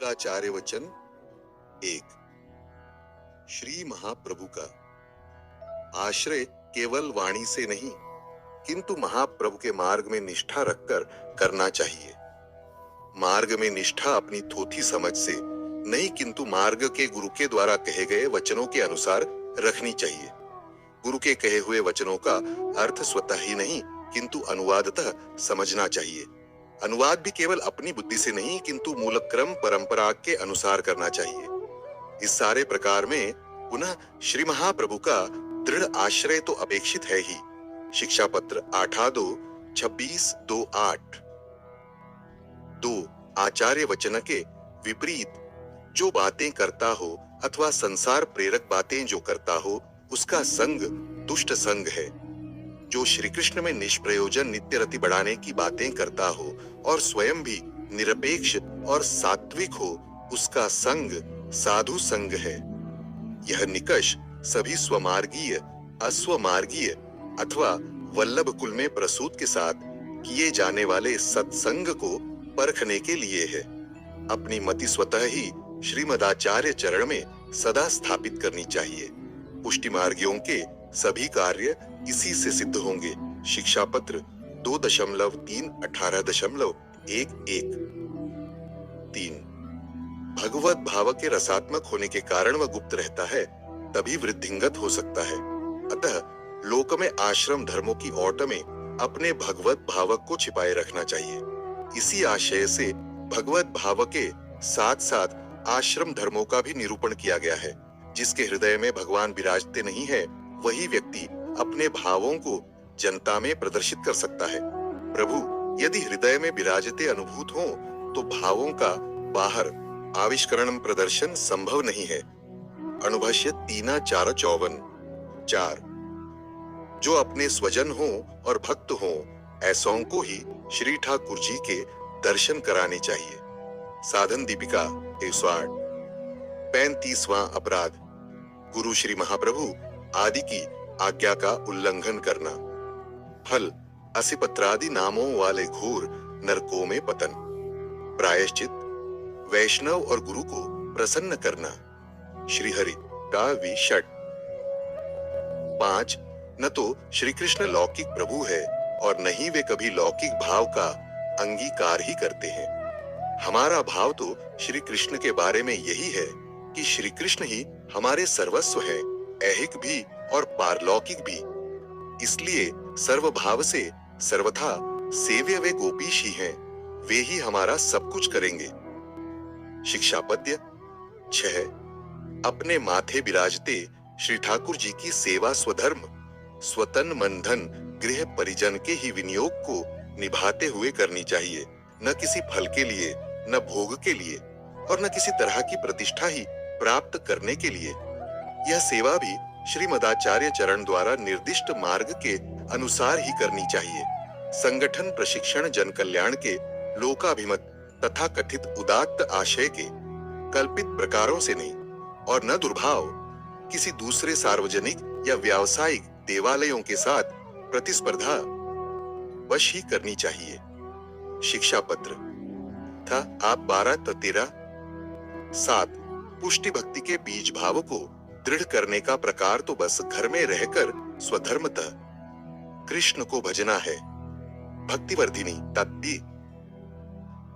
श्रीमदाचार्य वचन 1। श्री महाप्रभु का आश्रय केवल वाणी से नहीं किंतु महाप्रभु के मार्ग में निष्ठा रखकर करना चाहिए। मार्ग में निष्ठा अपनी थोथी समझ से नहीं किंतु मार्ग के गुरु के द्वारा कहे गए वचनों के अनुसार रखनी चाहिए। गुरु के कहे हुए वचनों का अर्थ स्वतः ही नहीं किंतु अनुवादतः समझना चाहिए। अनुवाद भी केवल अपनी बुद्धि से नहीं किंतु मूलक्रम परंपरा के अनुसार करना चाहिए। इस सारे प्रकार में पुनः श्री महाप्रभु का दृढ़ आश्रय तो अपेक्षित है ही। शिक्षा पत्र 8-26-2-8। 2। आचार्य वचन के विपरीत जो बातें करता हो अथवा संसार प्रेरक बातें जो करता हो उसका संग दुष्ट संग है। जो श्री कृष्ण में निष्प्रयोजन नित्य रति बढ़ाने की बातें करता हो और स्वयं भी निरपेक्ष और सात्विक हो उसका संग साधु संग है। यह निकष सभी स्वमार्गीय अस्वमार्गीय अथवा वल्लभ कुल में प्रसूत के साथ किए जाने वाले सत्संग को परखने के लिए है। अपनी मति स्वतः ही श्रीमदाचार्य चरण में सदा स्थापित करनी चाहिए। पुष्टि मार्गियों के सभी कार्य इसी से सिद्ध होंगे। शिक्षा पत्र 2.3-18.11। 3। भगवत भाव के रसात्मक होने के कारण वह गुप्त रहता है तभी वृद्धिंगत हो सकता है। अतः लोक में आश्रम धर्मों की ओट में अपने भगवत भावक को छिपाए रखना चाहिए। इसी आशय से भगवत भाव के साथ साथ आश्रम धर्मों का भी निरूपण किया गया है। जिसके हृदय में भगवान विराजते नहीं है वही व्यक्ति अपने भावों को जनता में प्रदर्शित कर सकता है। प्रभु यदि हृदय में विराजते अनुभूत हो तो भावों का बाहर आविष्करण प्रदर्शन संभव नहीं है। अणुभाष्य 3-4-54। 4। जो अपने स्वजन हो और भक्त हो ऐसों को ही श्री ठाकुर जी के दर्शन कराने चाहिए। साधन दीपिका 108। 35वां अपराध गुरु श्री महाप्रभु आदि की आज्ञा का उल्लंघन करना। फल असिपत्रादि नामों वाले घोर नरकों में पतन। प्रायश्चित वैष्णव और गुरु को प्रसन्न करना। श्रीहरि का विषट। 5। न तो श्री कृष्ण लौकिक प्रभु है और न ही वे कभी लौकिक भाव का अंगीकार ही करते हैं। हमारा भाव तो श्री कृष्ण के बारे में यही है कि श्री कृष्ण ही हमारे सर्वस्व हैं, ऐहिक भी और पारलौकिक भी। इसलिए सर्वभाव से सर्वथा सेव्य वे गोपीश ही हैं, वे ही हमारा सब कुछ करेंगे। शिक्षा पद्य 6। अपने माथे विराजते श्री ठाकुर जी की सेवा स्वधर्म स्वतन मंधन गृह परिजन के ही विनियोग को निभाते हुए करनी चाहिए। न किसी फल के लिए न भोग के लिए और न किसी तरह की प्रतिष्ठा ही प्राप्त करने के लिए। यह सेवा भी श्रीमदाचार्य चरण द्वारा निर्दिष्ट मार्ग के अनुसार ही करनी चाहिए। संगठन प्रशिक्षण जन कल्याण के लोकाभिमत तथा कथित उदात्त आशय के कल्पित प्रकारों से नहीं और न दुर्भाव किसी दूसरे सार्वजनिक या व्यावसायिक देवालयों के साथ प्रतिस्पर्धा वश ही करनी चाहिए। शिक्षा पत्र था आप 12-13। 7। पुष्टि भक्ति के बीज भाव को दृढ़ करने का प्रकार तो बस घर में रहकर स्वधर्मतः कृष्ण को भजना है। भक्तिवर्धिनी तत्ती।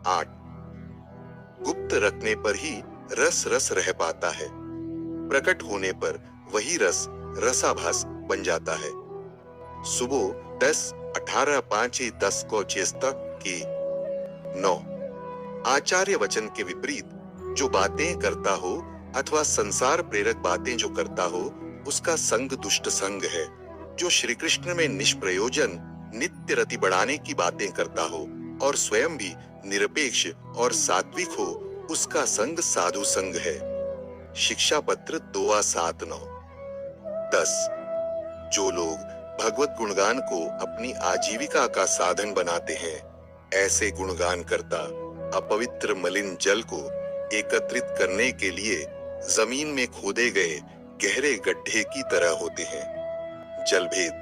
8। गुप्त रखने पर ही रस रस रह पाता है, प्रकट होने पर वही रस रसाभास बन जाता है। सुबह 10-18-5-10 को चेष्टा की। 9। आचार्य वचन के विपरीत जो बातें करता हो अथवा संसार प्रेरक बातें जो करता हो उसका संग दुष्ट संग है। जो श्री कृष्ण में निष्प्रयोजन नित्य रति बढ़ाने की बातें करता हो और स्वयं भी निरपेक्ष और सात्विक हो उसका संग साधु संग है। शिक्षा पत्र 2-7-9। 10। जो लोग भगवत गुणगान को अपनी आजीविका का साधन बनाते हैं ऐसे गुणगान करता अपवित्र मलिन जल को एकत्रित करने के लिए जमीन में खोदे गए गहरे गड्ढे की तरह होते हैं। जलभेद